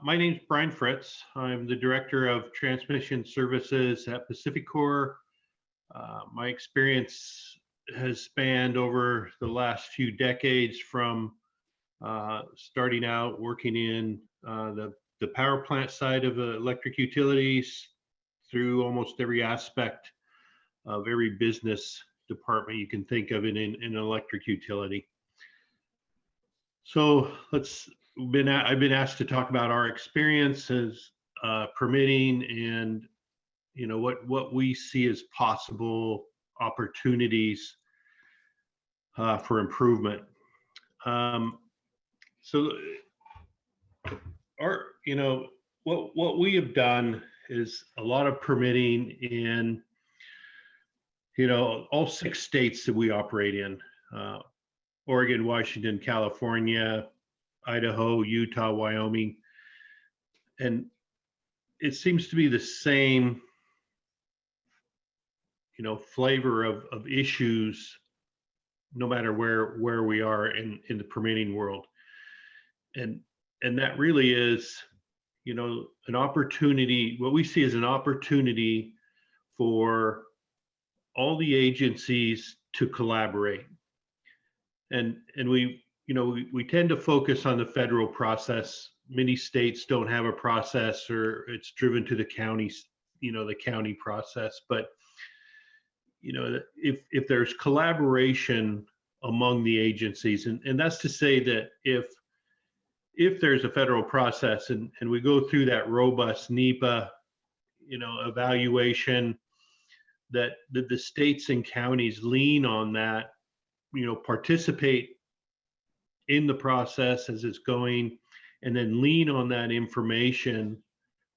My name's Brian Fritz. I'm the Director of Transmission Services at Pacificor. My experience has spanned over the last few decades from starting out working in the power plant side of electric utilities through almost every aspect of every business department you can think of in an electric utility. So I've been asked to talk about our experiences permitting and what we see as possible opportunities for improvement. So what we have done is a lot of permitting in all 6 states that we operate in. Oregon, Washington, California, Idaho, Utah, Wyoming. And it seems to be the same, flavor of issues, no matter where we are in the permitting world. And that really is, an opportunity, what we see as an opportunity for all the agencies to collaborate. And we tend to focus on the federal process. Many states don't have a process, or it's driven to the counties, the county process. But if there's collaboration among the agencies, and that's to say that if there's a federal process and we go through that robust NEPA, evaluation, that the states and counties lean on that, participate in the process as it's going, and then lean on that information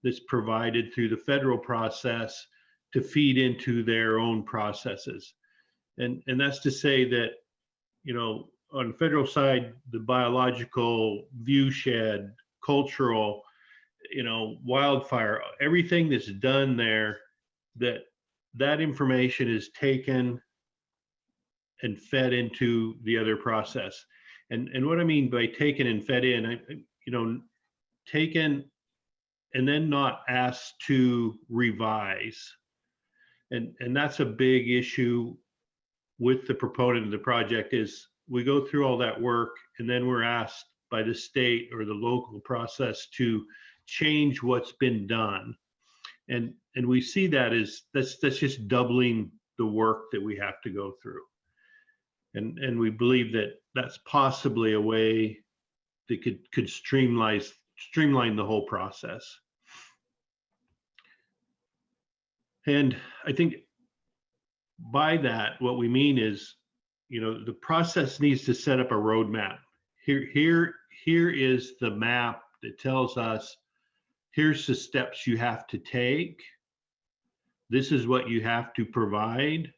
that's provided through the federal process to feed into their own processes. And that's to say that, on the federal side, the biological, viewshed, cultural, wildfire, everything that's done there, that information is taken and fed into the other process. And what I mean by taken and fed in, taken and then not asked to revise. And that's a big issue with the proponent of the project, is we go through all that work and then we're asked by the state or the local process to change what's been done. And we see that as that's just doubling the work that we have to go through. And we believe that that's possibly a way that could streamline the whole process. And I think by that, what we mean is, the process needs to set up a roadmap. Here is the map that tells us, here's the steps you have to take. This is what you have to provide.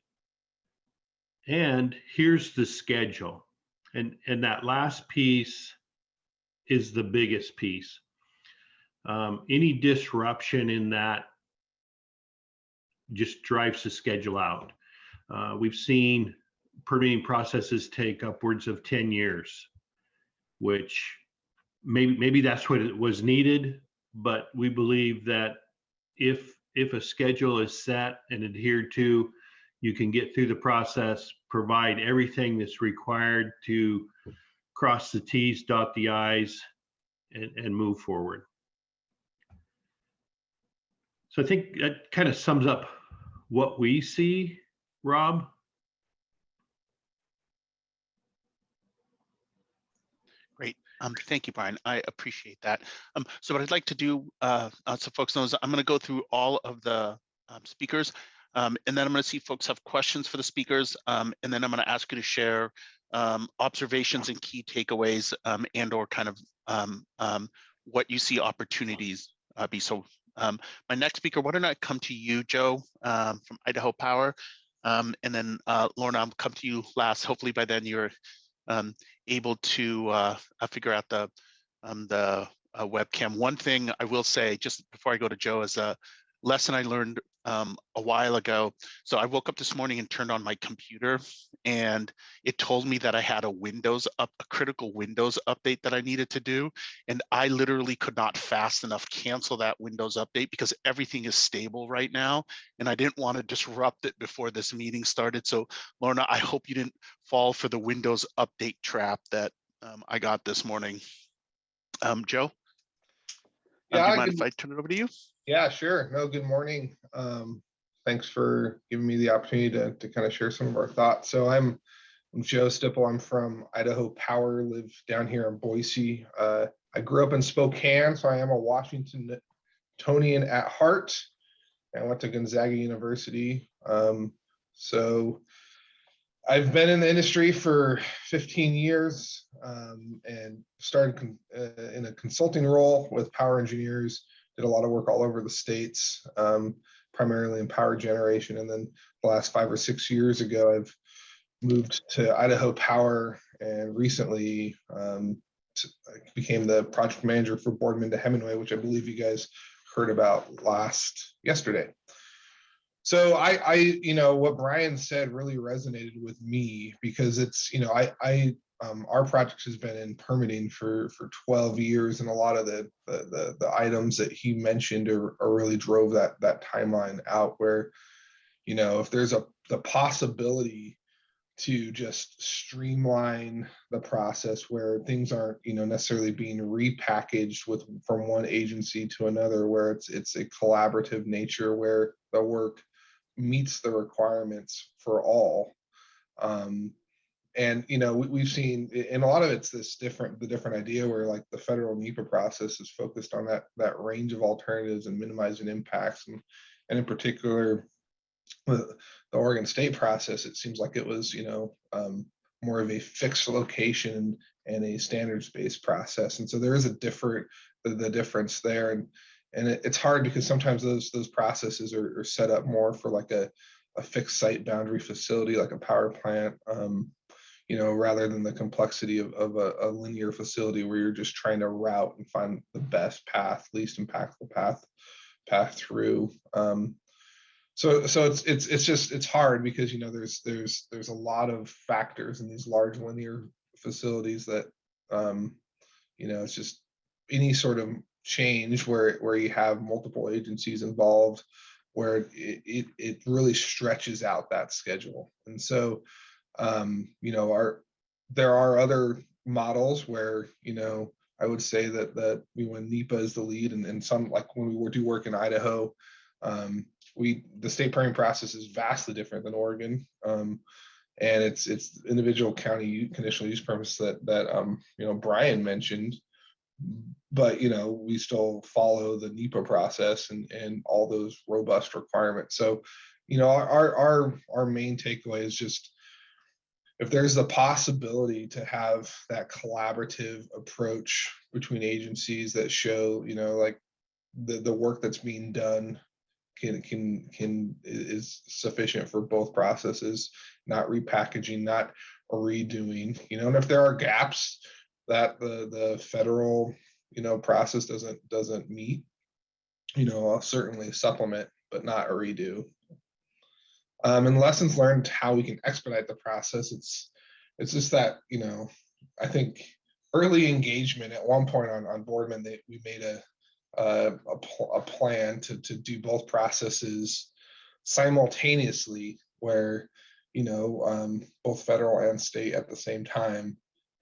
And here's the schedule. And that last piece is the biggest piece. Any disruption in that just drives the schedule out. We've seen permitting processes take upwards of 10 years, which maybe that's what it was needed, but we believe that if a schedule is set and adhered to, you can get through the process, provide everything that's required to cross the T's, dot the I's, and move forward. So I think that kind of sums up what we see, Rob. Great. Thank you, Brian. I appreciate that. So what I'd like to do, so folks know, is I'm going to go through all of the speakers, and then I'm going to see if folks have questions for the speakers, and then I'm going to ask you to share observations and key takeaways, and or kind of what you see opportunities be. So my next speaker, why don't I come to you, Joe, from Idaho Power, and then Lorna, I'll come to you last. Hopefully by then you're able to figure out the webcam. One thing I will say, just before I go to Joe, is lesson I learned a while ago. So I woke up this morning and turned on my computer, and it told me that I had a critical Windows update that I needed to do. And I literally could not fast enough cancel that Windows update because everything is stable right now. And I didn't want to disrupt it before this meeting started. So Lorna, I hope you didn't fall for the Windows update trap that I got this morning. Joe, do you mind if I turn it over to you? Yeah, sure. No, good morning. Thanks for giving me the opportunity to kind of share some of our thoughts. So I'm Joe Stippel. I'm from Idaho Power, live down here in Boise. I grew up in Spokane, so I am a Washingtonian at heart. I went to Gonzaga University. So I've been in the industry for 15 years and started in a consulting role with power engineers. Did a lot of work all over the states, primarily in power generation. And then the last 5 or 6 years ago, I've moved to Idaho Power, and recently I became the project manager for Boardman to Hemingway, which I believe you guys heard about yesterday. So I what Brian said really resonated with me, because it's, our project has been in permitting for 12 years, and a lot of the items that he mentioned are really drove that timeline out, where, if there's the possibility to just streamline the process where things aren't, necessarily being repackaged from one agency to another, where it's a collaborative nature where the work meets the requirements for all. And we've seen, and a lot of it's the different idea where, like, the federal NEPA process is focused on that range of alternatives and minimizing impacts, and in particular the Oregon State process, it seems like it was more of a fixed location and a standards-based process. And so there is the difference there, and it's hard because sometimes those processes are set up more for like a fixed site boundary facility, like a power plant, rather than the complexity of a linear facility where you're just trying to route and find the best path, least impactful path through. So it's hard because there's a lot of factors in these large linear facilities that it's just any sort of change where you have multiple agencies involved, where it really stretches out that schedule. And so there are other models where I would say that when NEPA is the lead, and some, like when we do work in Idaho, the state permitting process is vastly different than Oregon, and it's individual county conditional use permits that Brian mentioned, but we still follow the NEPA process and all those robust requirements. So our main takeaway is just, if there's the possibility to have that collaborative approach between agencies that show like the work that's being done is sufficient for both processes, not repackaging, not redoing, and if there are gaps that the federal process doesn't meet, I'll certainly supplement, but not a redo. And lessons learned, how we can expedite the process. It's just that I think early engagement. At one point on Boardman, we made a plan to do both processes simultaneously, where both federal and state at the same time.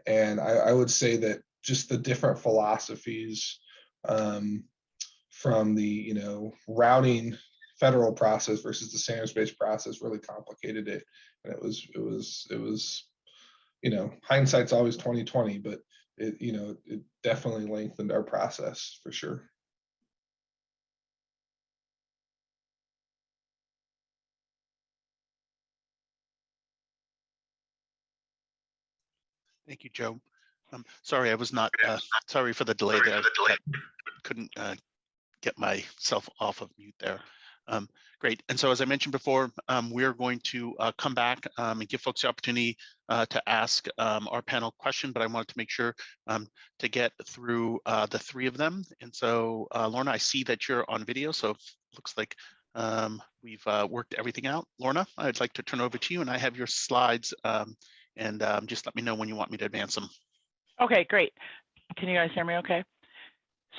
And I would say that just the different philosophies from the routing federal process versus the standards-based process really complicated it. And it was hindsight's always 20/20, but it definitely lengthened our process for sure. Thank you, Joe. Sorry, I was not, sorry for the delay there. I couldn't get myself off of mute there. Great. And so, as I mentioned before, we're going to come back and give folks the opportunity to ask our panel question, but I wanted to make sure to get through the three of them. And so, Lorna, I see that you're on video, so it looks like we've worked everything out. Lorna, I'd like to turn over to you, and I have your slides, and just let me know when you want me to advance them. Okay, great. Can you guys hear me okay?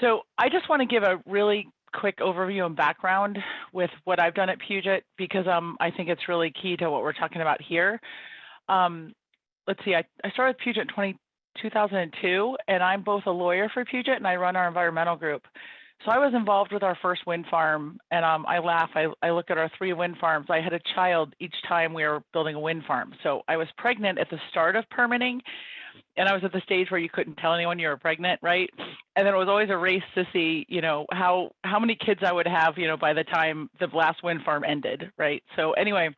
So I just want to give a really quick overview and background with what I've done at Puget, because I think it's really key to what we're talking about here. Let's see, I started Puget in 2002, and I'm both a lawyer for Puget and I run our environmental group. So I was involved with our first wind farm, and I laugh, I look at our 3 wind farms. I had a child each time we were building a wind farm. So I was pregnant at the start of permitting, and I was at the stage where you couldn't tell anyone you were pregnant, right? And then it was always a race to see, you know, how many kids I would have, you know, by the time the last wind farm ended, right? So anyway,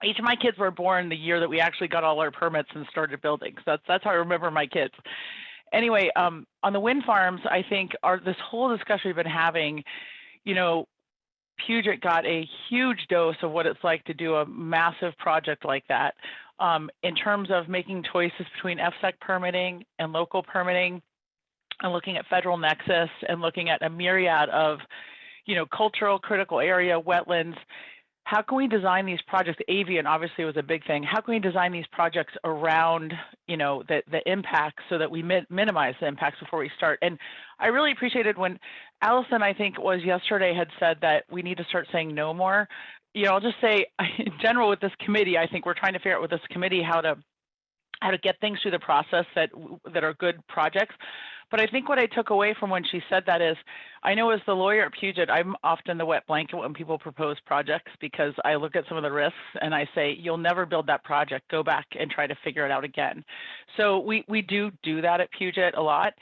each of my kids were born the year that we actually got all our permits and started building. So that's how I remember my kids. Anyway, on the wind farms, I think this whole discussion we've been having, you know, Puget got a huge dose of what it's like to do a massive project like that, in terms of making choices between FSEC permitting and local permitting, and looking at federal nexus, and looking at a myriad of, you know, cultural, critical area, wetlands. How can we design these projects? Avian obviously was a big thing. How can we design these projects around, you know, the impacts, so that we minimize the impacts before we start? And I really appreciated when Allison, I think it was yesterday, had said that we need to start saying no more. You know, I'll just say in general with this committee, I think we're trying to figure out with this committee how to get things through the process that are good projects. But I think what I took away from when she said that is, I know as the lawyer at Puget, I'm often the wet blanket when people propose projects, because I look at some of the risks and I say, you'll never build that project, go back and try to figure it out again. So we do that at Puget a lot.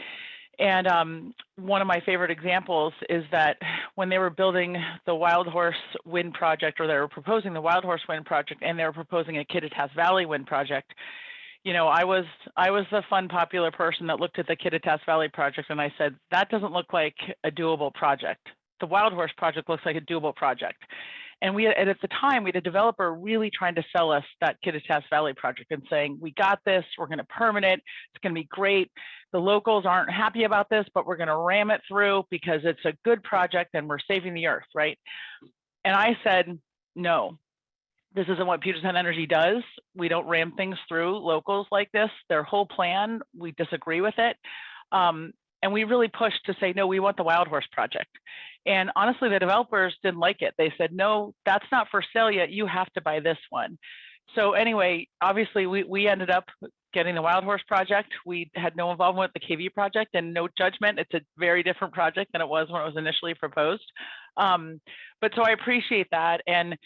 And one of my favorite examples is that when they were building the Wild Horse Wind Project, or they were proposing the Wild Horse Wind Project, and they were proposing a Kittitas Valley Wind Project, you know, I was the fun, popular person that looked at the Kittitas Valley project and I said, that doesn't look like a doable project. The Wild Horse project looks like a doable project. And at the time, we had a developer really trying to sell us that Kittitas Valley project and saying, we got this, we're going to permit it, it's going to be great. The locals aren't happy about this, but we're going to ram it through because it's a good project and we're saving the earth, right? And I said, no. This isn't what Puget Sound Energy does. We don't ram things through locals like this. Their whole plan, we disagree with it. And we really pushed to say, no, we want the Wild Horse project. And honestly, the developers didn't like it. They said, no, that's not for sale yet. You have to buy this one. So anyway, obviously, we ended up getting the Wild Horse project. We had no involvement with the KV project, and no judgment. It's a very different project than it was when it was initially proposed. But so I appreciate that. And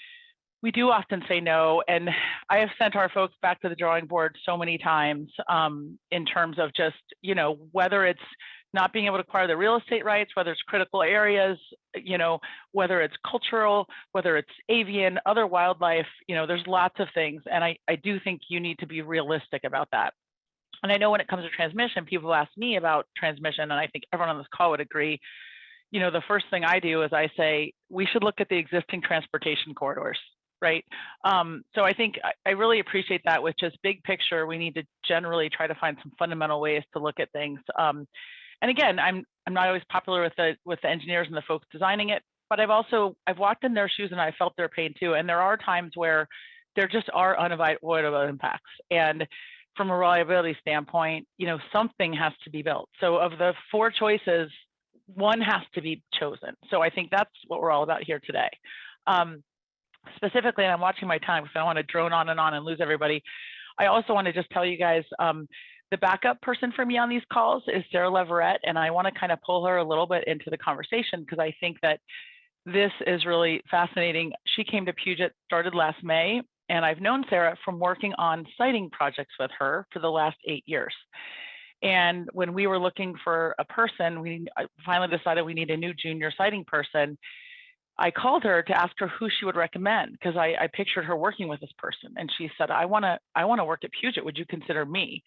we do often say no, and I have sent our folks back to the drawing board so many times in terms of just, you know, whether it's not being able to acquire the real estate rights, whether it's critical areas, you know, whether it's cultural, whether it's avian, other wildlife, you know, there's lots of things. And I do think you need to be realistic about that. And I know when it comes to transmission, people ask me about transmission, and I think everyone on this call would agree. You know, the first thing I do is I say, we should look at the existing transportation corridors. Right. So I think I really appreciate that. With just big picture, we need to generally try to find some fundamental ways to look at things. And again, I'm not always popular with the engineers and the folks designing it, but I've walked in their shoes and I felt their pain too. And there are times where there just are unavoidable impacts. And from a reliability standpoint, you know, something has to be built. So of the 4 choices, one has to be chosen. So I think that's what we're all about here today. Specifically, and I'm watching my time because I don't want to drone on and lose everybody. I also want to just tell you guys, the backup person for me on these calls is Sarah Leverett, and I want to kind of pull her a little bit into the conversation because I think that this is really fascinating. She came to Puget, started last May, and I've known Sarah from working on siting projects with her for the last 8 years. And when we were looking for a person, we finally decided we need a new junior siting person. I called her to ask her who she would recommend because I pictured her working with this person, and she said, I want to work at Puget. Would you consider me?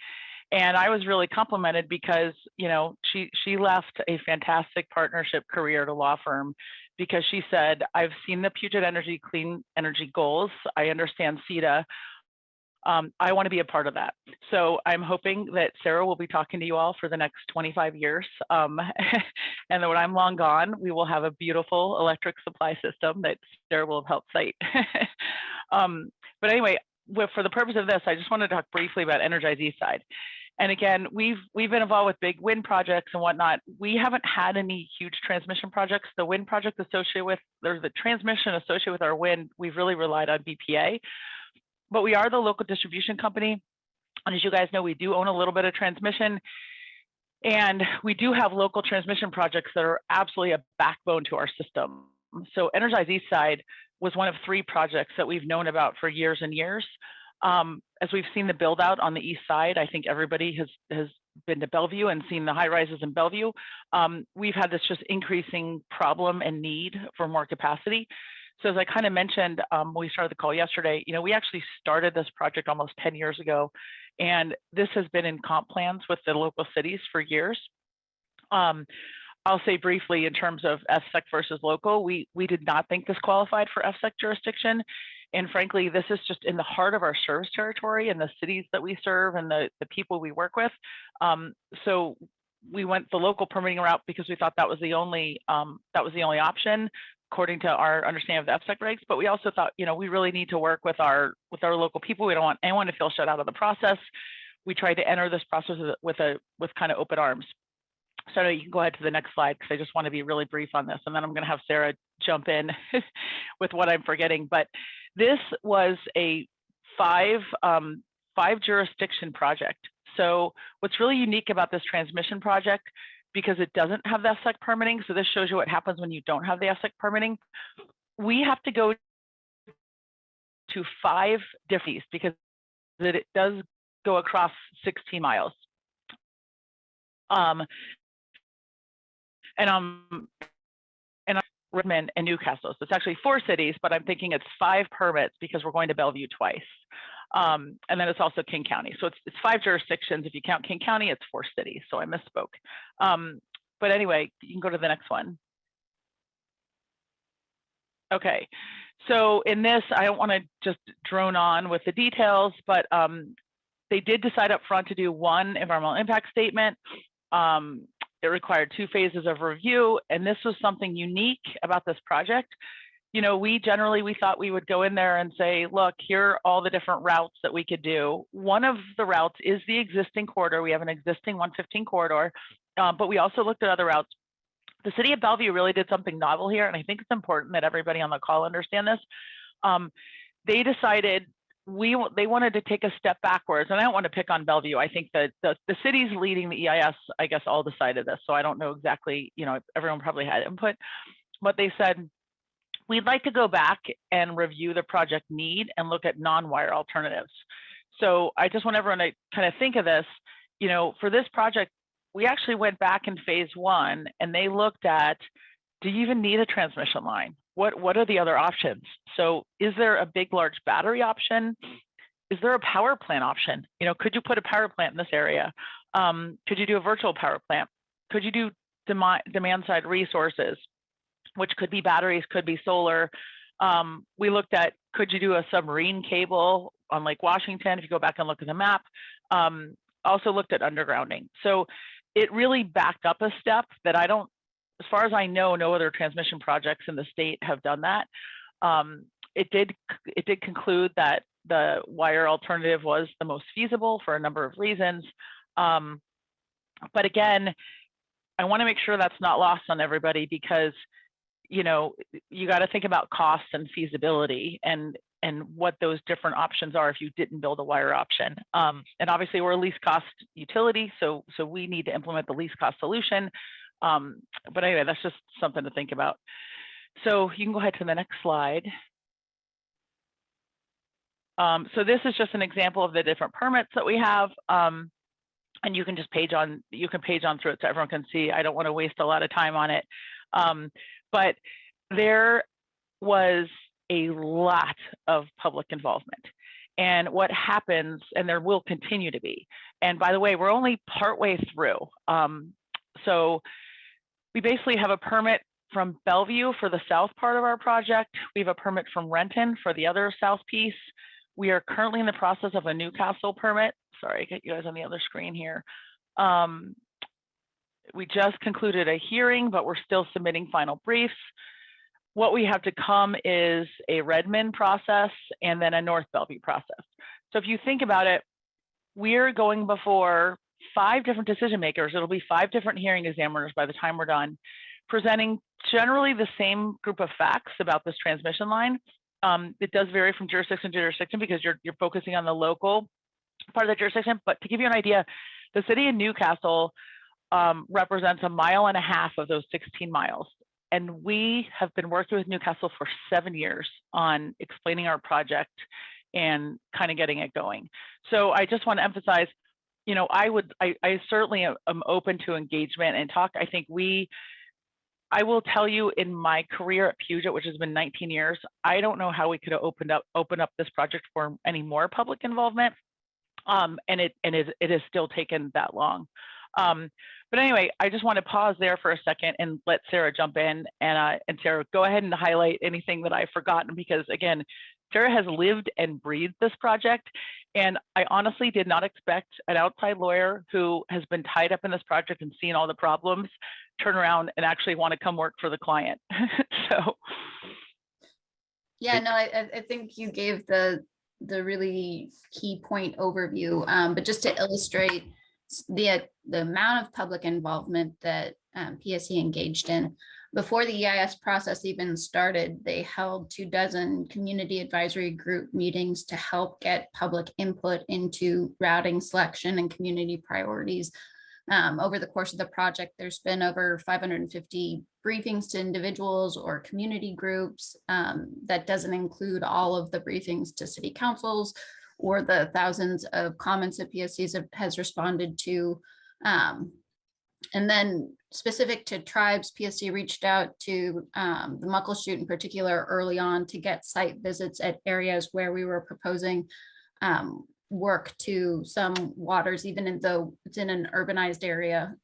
And I was really complimented because, you know, she left a fantastic partnership career at a law firm because she said, I've seen the Puget Energy clean energy goals. I understand CETA. I want to be a part of that. So I'm hoping that Sarah will be talking to you all for the next 25 years. And then when I'm long gone, we will have a beautiful electric supply system that Sarah will help cite. But anyway, for the purpose of this, I just want to talk briefly about Energize Eastside. And again, we've been involved with big wind projects and whatnot. We haven't had any huge transmission projects. The wind project associated with, there's the transmission associated with our wind, we've really relied on BPA. But we are the local distribution company. And as you guys know, we do own a little bit of transmission. And we do have local transmission projects that are absolutely a backbone to our system. So Energize Eastside was one of 3 projects that we've known about for years and years. As we've seen the build out on the east side, I think everybody has been to Bellevue and seen the high rises in Bellevue. We've had this just increasing problem and need for more capacity. So as I kind of mentioned when we started the call yesterday, you know, we actually started this project almost 10 years ago, and this has been in comp plans with the local cities for years. I'll say briefly in terms of FSEC versus local, we did not think this qualified for FSEC jurisdiction. And frankly, this is just in the heart of our service territory and the cities that we serve and the people we work with. So we went the local permitting route because we thought that was the only option according to our understanding of the FSEC regs. But we also thought, you know, we really need to work with our local people. We don't want anyone to feel shut out of the process. We tried to enter this process with kind of open arms. So you can go ahead to the next slide because I just want to be really brief on this, and then I'm going to have Sarah jump in with what I'm forgetting. But this was a five jurisdiction project. So what's really unique about this transmission project, because it doesn't have the FSEC permitting, so this shows you what happens when you don't have the FSEC permitting. We have to go to 5 different because it does go across 16 miles. And Redmond and Newcastle. So it's actually 4 cities, but I'm thinking it's 5 permits because we're going to Bellevue twice. And then it's also King County. So it's 5 jurisdictions. If you count King County, it's 4 cities. So I misspoke. But anyway, you can go to the next one. Okay. So in this, I don't want to just drone on with the details, but they did decide up front to do 1 environmental impact statement. It required 2 phases of review, and this was something unique about this project. You know, we thought we would go in there and say, look, here are all the different routes that we could do. One of the routes is the existing corridor. We have an existing 115 corridor, but we also looked at other routes. The city of Bellevue really did something novel here, and I think it's important that everybody on the call understand this. They decided they wanted to take a step backwards, and I don't want to pick on Bellevue. I think that the cities leading the EIS, I guess, all decided this. So I don't know exactly, you know, everyone probably had input, but they said, we'd like to go back and review the project need and look at non-wire alternatives. So I just want everyone to kind of think of this, you know, for this project, we actually went back in phase 1 and they looked at, do you even need a transmission line? What are the other options? So is there a big, large battery option? Is there a power plant option? You know, could you put a power plant in this area? Could you do a virtual power plant? Could you do demand side resources, which could be batteries, could be solar? We looked at, could you do a submarine cable on Lake Washington? If you go back and look at the map, also looked at undergrounding. So it really backed up a step that as far as I know, no other transmission projects in the state have done that. It did conclude that the wire alternative was the most feasible for a number of reasons. But again, I want to make sure that's not lost on everybody because, you know, you got to think about cost and feasibility and what those different options are if you didn't build a wire option. And obviously we're a least cost utility, so we need to implement the least cost solution. But anyway, that's just something to think about. So you can go ahead to the next slide. So this is just an example of the different permits that we have. And you can just page on through it so everyone can see. I don't want to waste a lot of time on it. But there was a lot of public involvement. And what happens, and there will continue to be, And by the way, we're only partway through. So we basically have a permit from Bellevue for the south part of our project. We have a permit from Renton for the other south piece. We are currently in the process of a Newcastle permit. Sorry, I get you guys on the other screen here. We just concluded a hearing, but we're still submitting final briefs. What we have to come is a Redmond process and then a North Bellevue process. So if you think about it, we're going before 5 different decision makers. It'll be 5 different hearing examiners by the time we're done, presenting generally the same group of facts about this transmission line. It does vary from jurisdiction to jurisdiction because you're focusing on the local part of the jurisdiction. But to give you an idea, the city of Newcastle represents 1.5 miles of those 16 miles. And we have been working with Newcastle for 7 years on explaining our project and kind of getting it going. So I just want to emphasize, you know, I certainly am open to engagement and talk. I think I will tell you, in my career at Puget, which has been 19 years, I don't know how we could have opened up this project for any more public involvement. And it has still taken that long. But anyway, I just want to pause there for a second and let Sarah jump in. And Sarah, go ahead and highlight anything that I've forgotten, because again, Sarah has lived and breathed this project. And I honestly did not expect an outside lawyer who has been tied up in this project and seen all the problems turn around and actually want to come work for the client. So. Yeah, no, I think you gave the really key point overview, but just to illustrate the amount of public involvement that PSC engaged in. Before the EIS process even started, they held 24 community advisory group meetings to help get public input into routing selection and community priorities. Over the course of the project, there's been over 550 briefings to individuals or community groups. That doesn't include all of the briefings to city councils or the thousands of comments that PSC has responded to. And then specific to tribes, PSC reached out to the Muckleshoot in particular early on to get site visits at areas where we were proposing work to some waters, even though it's in an urbanized area.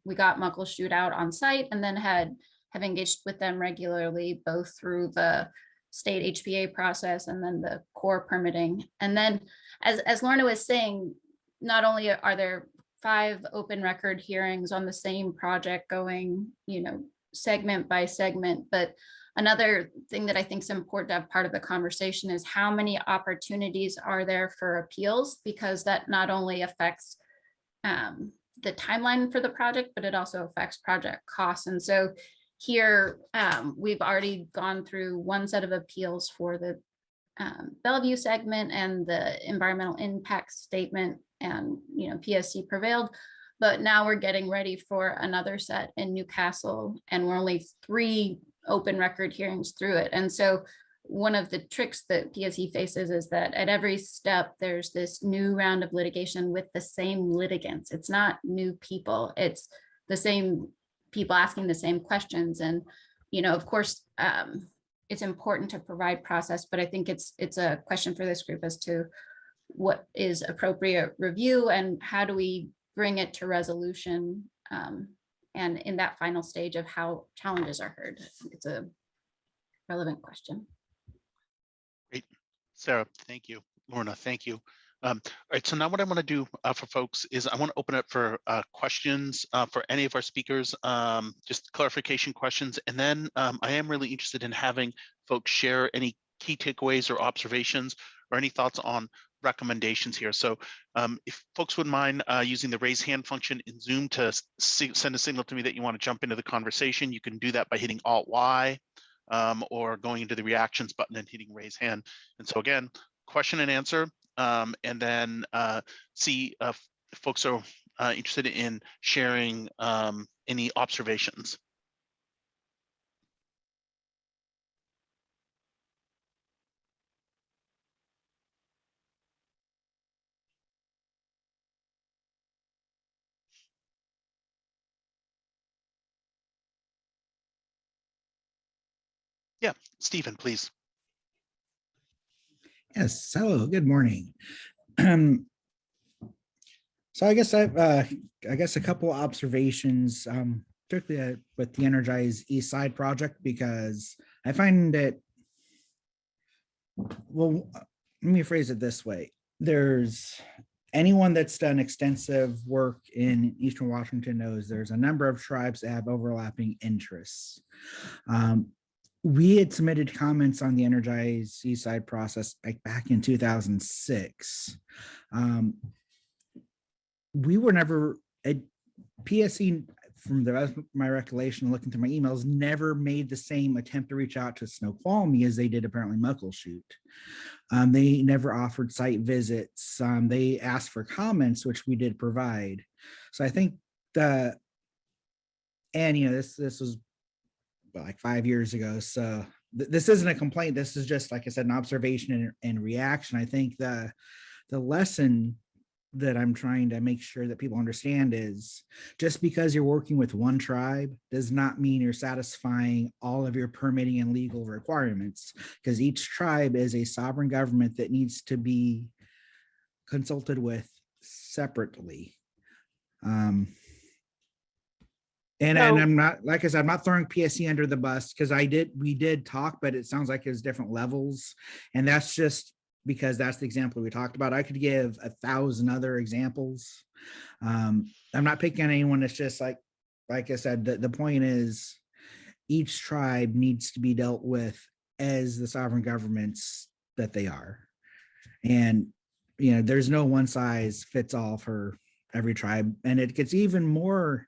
We got Muckleshoot out on site and then have engaged with them regularly, both through the state HPA process and then the core permitting. And then as Lorna was saying, not only are there 5 open record hearings on the same project going, you know, segment by segment, but another thing that I think is important to have part of the conversation is how many opportunities are there for appeals, because that not only affects the timeline for the project, but it also affects project costs. And so here we've already gone through one set of appeals for the Bellevue segment and the environmental impact statement, and you know, PSC prevailed, but now we're getting ready for another set in Newcastle, and we're only 3 open record hearings through it. And so one of the tricks that PSC faces is that at every step there's this new round of litigation with the same litigants. It's not new people, it's the same people asking the same questions. And you know, of course, it's important to provide process, but I think it's a question for this group as to what is appropriate review and how do we bring it to resolution, and in that final stage of how challenges are heard. It's a relevant question. Great, Sarah, thank you. Lorna, thank you. All right, so now what I want to do for folks is I want to open up for questions for any of our speakers, just clarification questions. And then I am really interested in having folks share any key takeaways or observations or any thoughts on recommendations here. So if folks wouldn't mind using the raise hand function in Zoom to send a signal to me that you want to jump into the conversation, you can do that by hitting Alt-Y or going into the reactions button and hitting raise hand. And so again, question and answer. And then see if folks are interested in sharing any observations. Yeah, Stephen, please. Yes, hello, good morning. So I guess a couple of observations, particularly with the Energize East Side project, because I find that, well, let me phrase it this way. There's anyone that's done extensive work in Eastern Washington knows there's a number of tribes that have overlapping interests. We had submitted comments on the Energize East Side process like back in 2006. We were never at PSC, from the rest of my recollection, looking through my emails, never made the same attempt to reach out to Snoqualmie as they did apparently Muckleshoot. They never offered site visits. They asked for comments, which we did provide. So I think and this was like 5 years ago. So this isn't a complaint. This is just, like I said, an observation and reaction. I think the lesson that I'm trying to make sure that people understand is just because you're working with one tribe does not mean you're satisfying all of your permitting and legal requirements, because each tribe is a sovereign government that needs to be consulted with separately. And I'm not, like I said, I'm not throwing PSC under the bus, because we did talk, but it sounds like there's different levels. And that's just because that's the example we talked about. I could give 1,000 other examples. I'm not picking on anyone. It's just like I said, the point is each tribe needs to be dealt with as the sovereign governments that they are. And, there's no one size fits all for every tribe. And it gets even more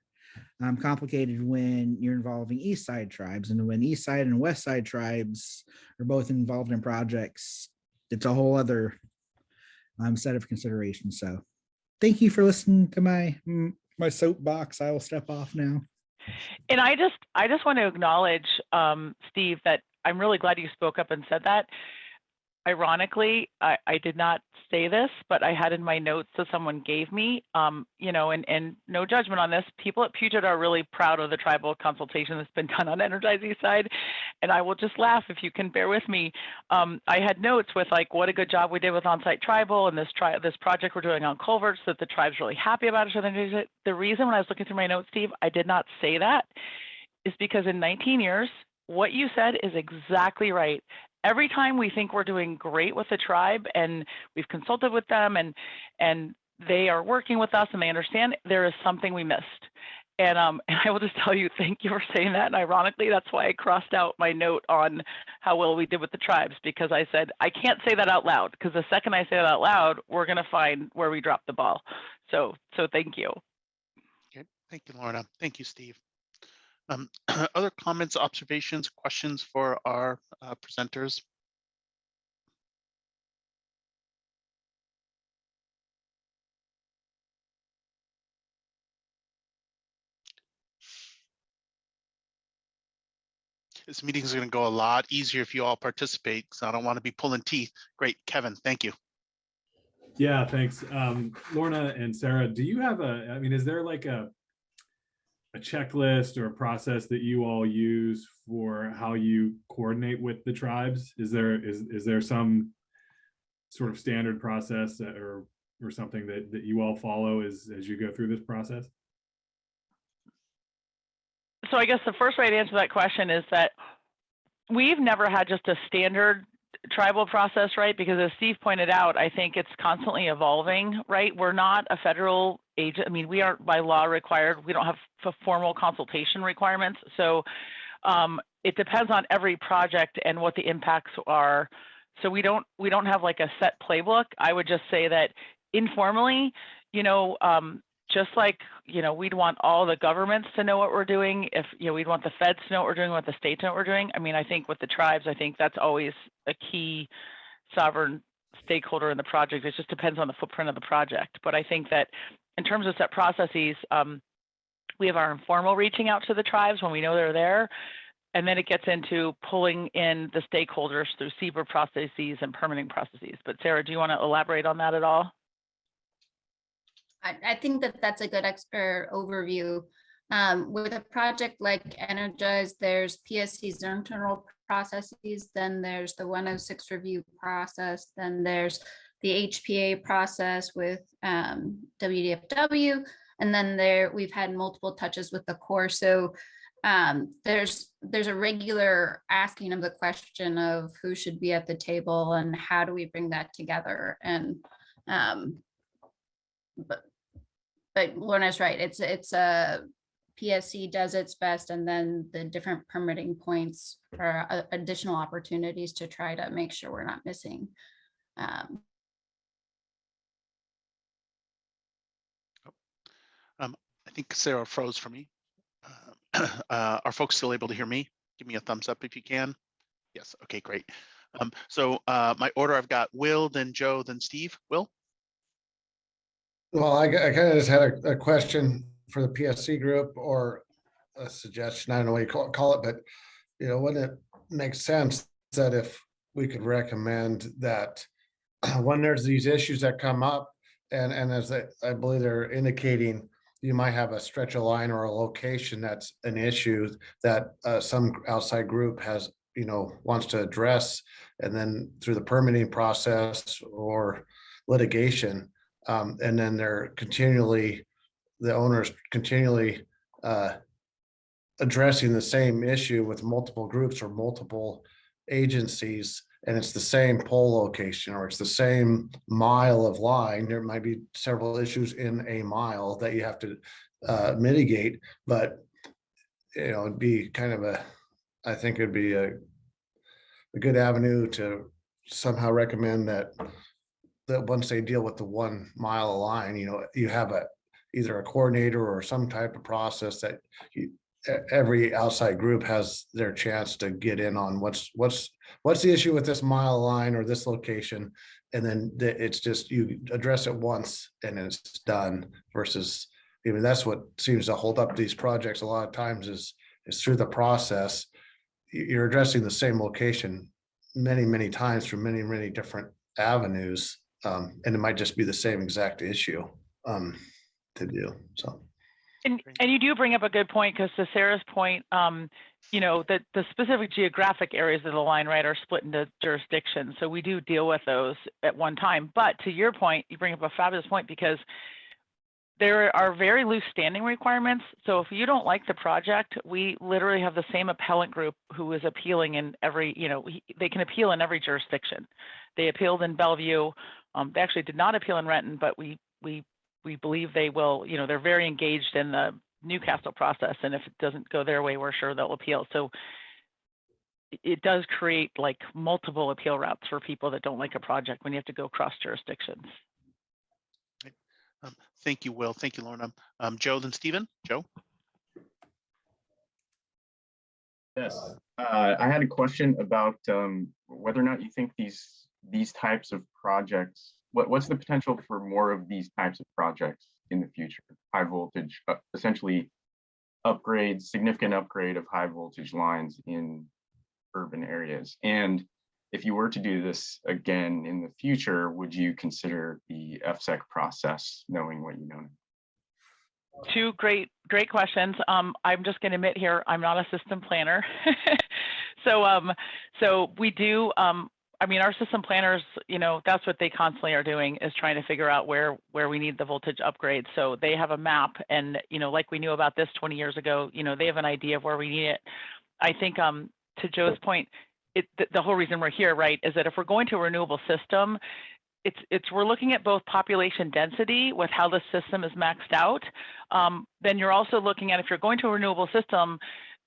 complicated when you're involving East Side tribes, and when East Side and West Side tribes are both involved in projects, it's a whole other set of considerations. So thank you for listening to my soapbox. I will step off now. And I just want to acknowledge, Steve, that I'm really glad you spoke up and said that. Ironically, I did not say this, but I had in my notes that someone gave me, and no judgment on this. People at Puget are really proud of the tribal consultation that's been done on Energize East Side. And I will just laugh if you can bear with me. I had notes with like, what a good job we did with on-site tribal and this project we're doing on culverts that the tribe's really happy about. The reason when I was looking through my notes, Steve, I did not say that is because in 19 years, what you said is exactly right. Every time we think we're doing great with the tribe and we've consulted with them and they are working with us and they understand, there is something we missed. And I will just tell you, thank you for saying that. And ironically, that's why I crossed out my note on how well we did with the tribes, because I said, I can't say that out loud, because the second I say that out loud, we're going to find where we dropped the ball. So thank you. Okay. Thank you, Lorna. Thank you, Steve. Other comments, observations, questions for our presenters? This meeting is going to go a lot easier if you all participate, because I don't want to be pulling teeth. Great, Kevin, thank you. Yeah, thanks. Lorna and Sarah, do you have is there like a checklist or a process that you all use for how you coordinate with the tribes? Is there some sort of standard process or something that you all follow as you go through this process? So I guess the first way to answer that question is that we've never had just a standard tribal process, right? Because as Steve pointed out, I think it's constantly evolving, right? We're not a federal agent. I mean, we aren't by law required. We don't have formal consultation requirements. So it depends on every project and what the impacts are. So we don't have like a set playbook. I would just say that informally, just like, we'd want all the governments to know what we're doing. If, we'd want the feds to know what we're doing, what the states know what we're doing. I mean, I think with the tribes, I think that's always a key sovereign stakeholder in the project. It just depends on the footprint of the project. But I think that in terms of set processes, we have our informal reaching out to the tribes when we know they're there. And then it gets into pulling in the stakeholders through CBER processes and permitting processes. But Sarah, do you want to elaborate on that at all? I think that's a good overview. With a project like Energize, there's PSC's internal processes, then there's the 106 review process, then there's the HPA process with WDFW, and then we've had multiple touches with the Corps. So there's a regular asking of the question of who should be at the table and how do we bring that together. And but Lorna's right. It's a PSC does its best, and then the different permitting points are additional opportunities to try to make sure we're not missing. I think Sarah froze for me. Are folks still able to hear me? Give me a thumbs up if you can. Yes, okay, great. So my order, I've got Will, then Joe, then Steve. Will? Well, I kind of just had a question for the PSC group, or a suggestion, I don't know what you call it, but wouldn't it make sense that if we could recommend that when there's these issues that come up, and as I believe they're indicating, you might have a stretch of line or a location that's an issue that some outside group has, wants to address, and then through the permitting process or litigation, and then the owners continually addressing the same issue with multiple groups or multiple agencies, and it's the same pole location or it's the same mile of line. There might be several issues in a mile that you have to mitigate, but it'd be kind of I think it'd be a good avenue to somehow recommend that once they deal with the 1 mile of line, you have either a coordinator or some type of process that every outside group has their chance to get in on what's the issue with this mile line or this location, and then it's just you address it once and it's done. Versus, that's what seems to hold up these projects a lot of times is through the process. You're addressing the same location many times through many different avenues, and it might just be the same exact issue to do. So. And you do bring up a good point, because to Sarah's point, that the specific geographic areas of the line, right, are split into jurisdictions. So we do deal with those at one time. But to your point, you bring up a fabulous point, because there are very loose standing requirements. So if you don't like the project, we literally have the same appellant group who is appealing in every, they can appeal in every jurisdiction. They appealed in Bellevue. They actually did not appeal in Renton, but we believe they will, they're very engaged in the Newcastle process. And if it doesn't go their way, we're sure they'll appeal. So it does create like multiple appeal routes for people that don't like a project when you have to go cross jurisdictions. Thank you, Will. Thank you, Lorna. Joe, then Stephen. Joe? Yes, I had a question about whether or not you think these types of projects, what's the potential for more of these types of projects in the future? High voltage, essentially significant upgrade of high voltage lines in urban areas. And if you were to do this again in the future, would you consider the FSEC process, knowing what you know? Two great questions. I'm just going to admit here, I'm not a system planner. So we do, our system planners, that's what they constantly are doing, is trying to figure out where we need the voltage upgrade. So they have a map, and, like we knew about this 20 years ago, they have an idea of where we need it. I think to Joe's point, the whole reason we're here, right, is that if we're going to a renewable system, we're looking at both population density with how the system is maxed out. Then you're also looking at, if you're going to a renewable system,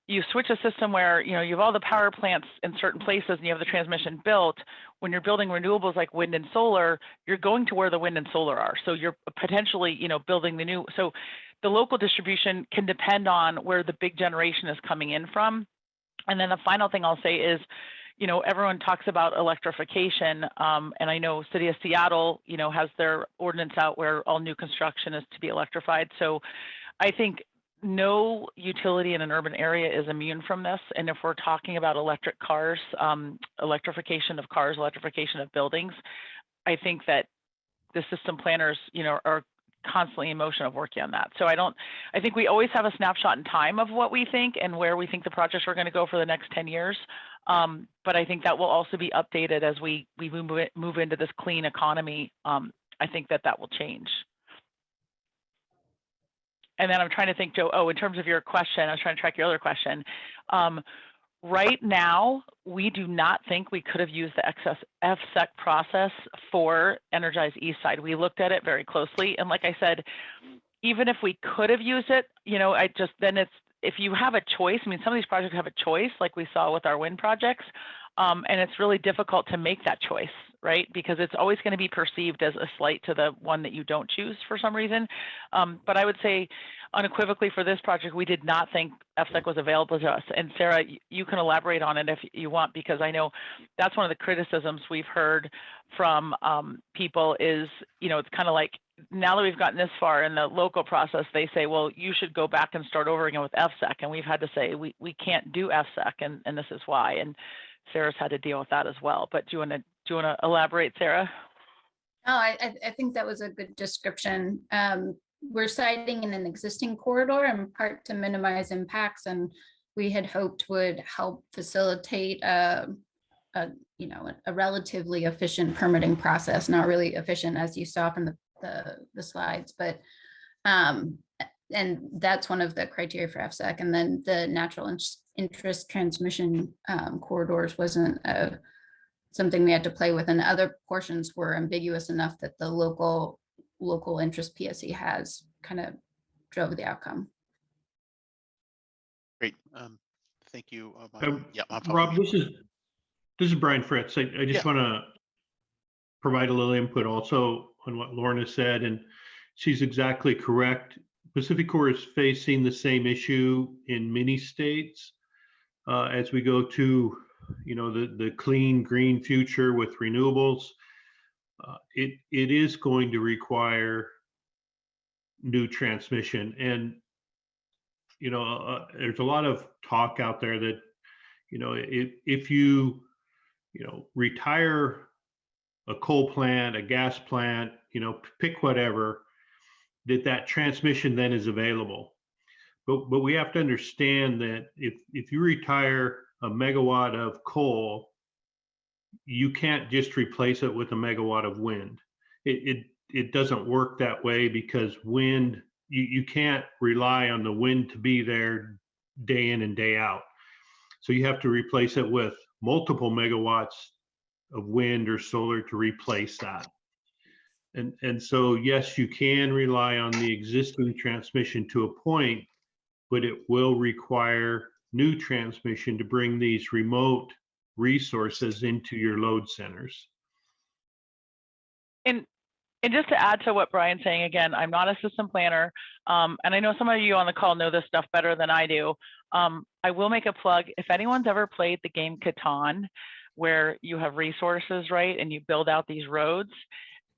you switch a system where you have all the power plants in certain places and you have the transmission built. When you're building renewables like wind and solar, you're going to where the wind and solar are. So you're potentially building the new. So the local distribution can depend on where the big generation is coming in from. And then the final thing I'll say is, everyone talks about electrification, and I know City of Seattle, has their ordinance out where all new construction is to be electrified. So I think no utility in an urban area is immune from this. And if we're talking about electric cars, electrification of cars, electrification of buildings, I think that the system planners, are constantly in motion of working on that. So I think we always have a snapshot in time of what we think and where we think the projects are going to go for the next 10 years. But I think that will also be updated as we move into this clean economy. I think that will change. And then I'm trying to think, Joe, in terms of your question, I was trying to track your other question. Right now, we do not think we could have used the excess FSEC process for Energize East Side. We looked at it very closely. And like I said, even if we could have used it, if you have a choice, I mean, some of these projects have a choice, like we saw with our wind projects, and it's really difficult to make that choice, right? Because it's always going to be perceived as a slight to the one that you don't choose for some reason. But I would say unequivocally for this project, we did not think FSEC was available to us. And Sarah, you can elaborate on it if you want, because I know that's one of the criticisms we've heard from people is, it's kind of like, now that we've gotten this far in the local process, they say, well, you should go back and start over again with FSEC. And we've had to say, we can't do FSEC, and this is why. And Sarah's had to deal with that as well. But do you want to elaborate, Sarah? Oh, I think that was a good description. We're siting in an existing corridor in part to minimize impacts, and we had hoped would help facilitate a relatively efficient permitting process. Not really efficient, as you saw from the slides, but and that's one of the criteria for FSEC. And then the natural interest transmission corridors wasn't something we had to play with, and other portions were ambiguous enough that the local interest PSE has kind of drove the outcome. Great. Thank you. Rob, this is Brian Fritz. I just want to provide a little input also on what Lorna said, and she's exactly correct. Pacific Core is facing the same issue in many states as we go to, the clean green future with renewables. It is going to require new transmission, and there's a lot of talk out there that if you retire a coal plant, a gas plant, pick whatever, that transmission then is available. But we have to understand that if you retire a megawatt of coal, you can't just replace it with a megawatt of wind. It doesn't work that way, because wind, you can't rely on the wind to be there day in and day out. So you have to replace it with multiple megawatts of wind or solar to replace that. And so, yes, you can rely on the existing transmission to a point, but it will require new transmission to bring these remote resources into your load centers. And just to add to what Brian's saying, again, I'm not a system planner, and I know some of you on the call know this stuff better than I do. I will make a plug. If anyone's ever played the game Catan, where you have resources, right, and you build out these roads,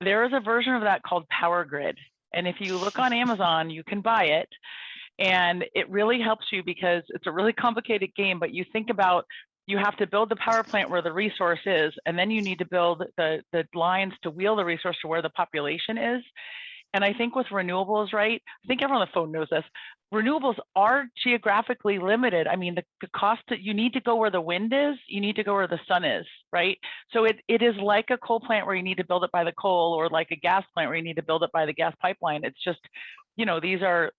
there is a version of that called Power Grid. And if you look on Amazon, you can buy it. And it really helps you, because it's a really complicated game, but you think about, you have to build the power plant where the resource is, and then you need to build the lines to wheel the resource to where the population is. And I think with renewables, right, I think everyone on the phone knows this, renewables are geographically limited. I mean, the cost that you need to go where the wind is, you need to go where the sun is, right? So it is like a coal plant where you need to build it by the coal, or like a gas plant where you need to build it by the gas pipeline. It's just, these are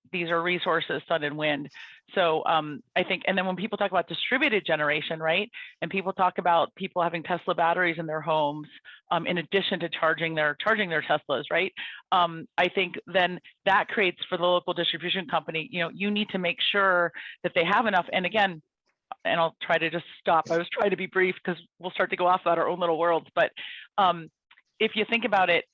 resources, sun and wind. So I think, and then when people talk about distributed generation, right, and people talk about people having Tesla batteries in their homes, in addition to charging their Teslas, right? I think then that creates, for the local distribution company, you need to make sure that they have enough. And again, and I'll try to just stop. I was trying to be brief, because we'll start to go off about our own little worlds. But if you think about it,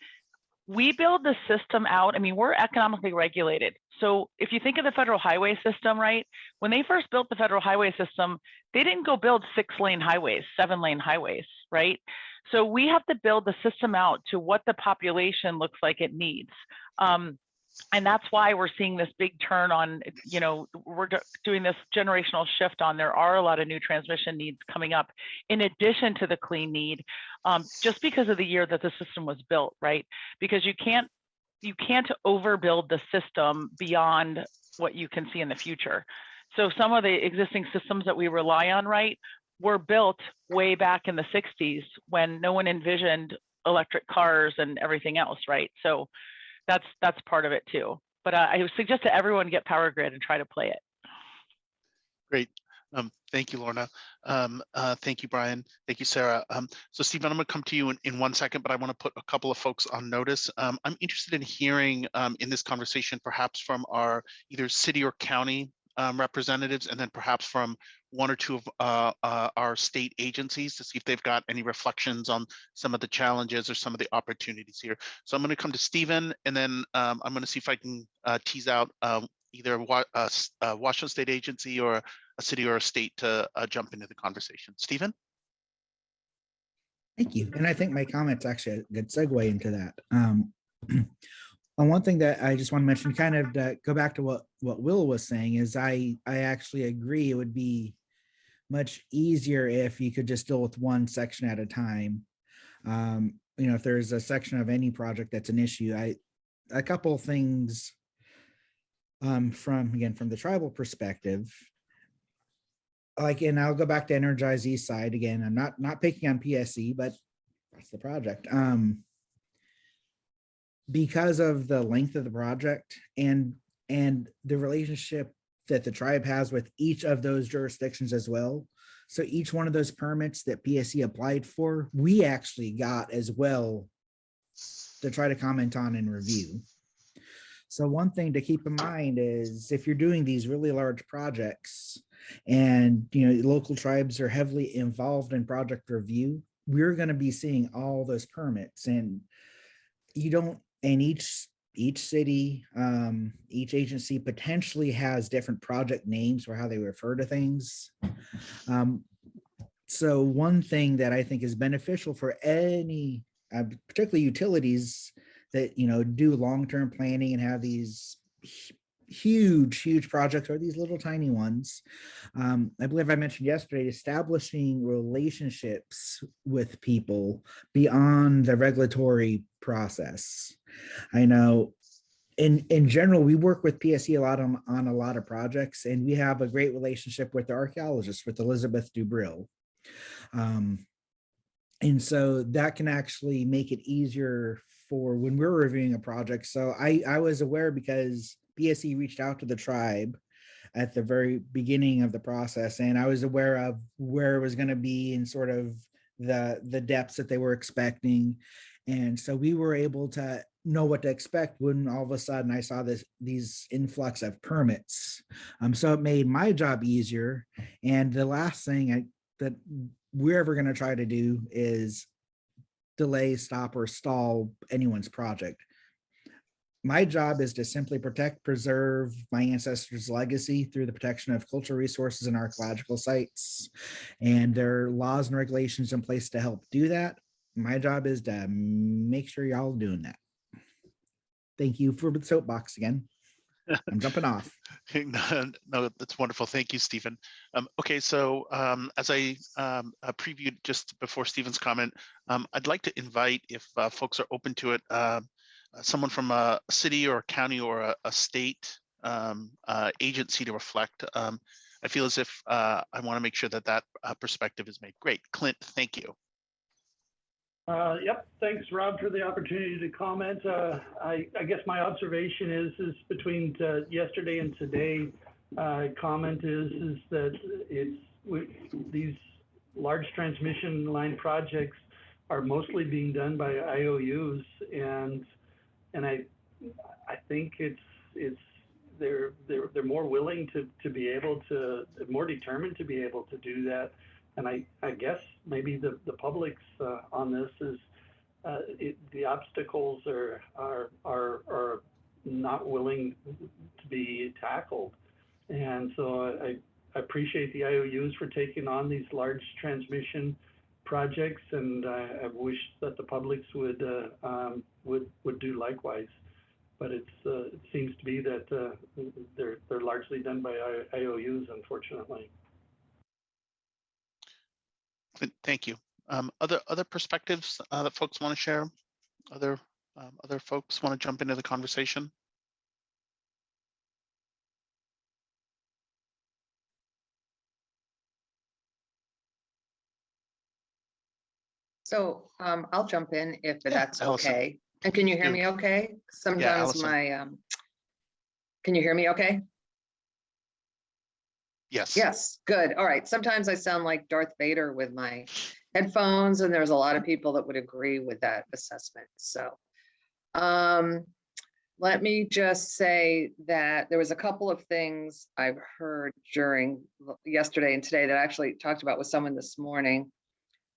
we build the system out. I mean, we're economically regulated. So if you think of the federal highway system, right, when they first built the federal highway system, they didn't go build 6-lane highways, 7-lane highways, right? So we have to build the system out to what the population looks like it needs. And that's why we're seeing this big turn on, we're doing this generational shift on, there are a lot of new transmission needs coming up in addition to the clean need, just because of the year that the system was built, right? Because you can't you can't overbuild the system beyond what you can see in the future. So some of the existing systems that we rely on, right, were built way back in the 60s when no one envisioned electric cars and everything else, right? So that's part of it too. But I would suggest to everyone get Power Grid and try to play it. Great. Thank you, Lorna. Thank you, Brian. Thank you, Sarah. So Stephen, I'm going to come to you in 1 second, but I want to put a couple of folks on notice. I'm interested in hearing in this conversation, perhaps from our either city or county representatives, and then perhaps from one or two of our state agencies to see if they've got any reflections on some of the challenges or some of the opportunities here. So I'm going to come to Stephen, and then I'm going to see if I can tease out either a Washington State agency or a city or a state to jump into the conversation. Stephen? Thank you. And I think my comment's actually a good segue into that. And one thing that I just want to mention, kind of to go back to what Will was saying, is I actually agree it would be much easier if you could just deal with one section at a time. You know, if there's a section of any project that's an issue, a couple of things from the tribal perspective, like, and I'll go back to Energize East Side again. I'm not picking on PSE, but that's the project. Because of the length of the project and the relationship that the tribe has with each of those jurisdictions as well. So each one of those permits that PSE applied for, we actually got as well to try to comment on and review. So one thing to keep in mind is if you're doing these really large projects and, you know, local tribes are heavily involved in project review, we're going to be seeing all those permits, and you don't, and each city, each agency potentially has different project names for how they refer to things. So one thing that I think is beneficial for any, particularly utilities that, you know, do long-term planning and have these huge projects or these little tiny ones. I believe I mentioned yesterday, establishing relationships with people beyond the regulatory process. I know in general, we work with PSE a lot on a lot of projects, and we have a great relationship with the archaeologist, with Elizabeth Dubril. And so that can actually make it easier for when we're reviewing a project. So I was aware because PSE reached out to the tribe at the very beginning of the process, and I was aware of where it was going to be and sort of the depths that they were expecting. And so we were able to know what to expect when all of a sudden I saw these influx of permits. So it made my job easier. And the last thing that we're ever going to try to do is delay, stop, or stall anyone's project. My job is to simply protect, preserve my ancestors' legacy through the protection of cultural resources and archaeological sites. And there are laws and regulations in place to help do that. My job is to make sure y'all doing that. Thank you for the soapbox again. I'm jumping off. No, that's wonderful. Thank you, Stephen. Okay, so as I previewed just before Stephen's comment, I'd like to invite, if folks are open to it, someone from a city or a county or a state agency to reflect. I feel as if I want to make sure that perspective is made. Great. Clint, thank you. Yep, thanks, Rob, for the opportunity to comment. I guess my observation is between yesterday and today. Comment is that these large transmission line projects are mostly being done by IOUs, and I think they're more willing to be able to, more determined to be able to do that. And I guess maybe the public's on this is the obstacles are not willing to be tackled. And so I appreciate the IOUs for taking on these large transmission projects, and I wish that the publics would do likewise. But it seems to be that they're largely done by IOUs, unfortunately. Thank you. Other perspectives that folks want to share? Other Other folks want to jump into the conversation? So I'll jump in if Yeah, that's Allison. okay. And can you hear Do. me okay? Sometimes Allison. can you hear me okay? Yes. Yes, good. All right. Sometimes I sound like Darth Vader with my headphones, and there's a lot of people that would agree with that assessment. So let me just say that there was a couple of things I've heard during yesterday and today that I actually talked about with someone this morning.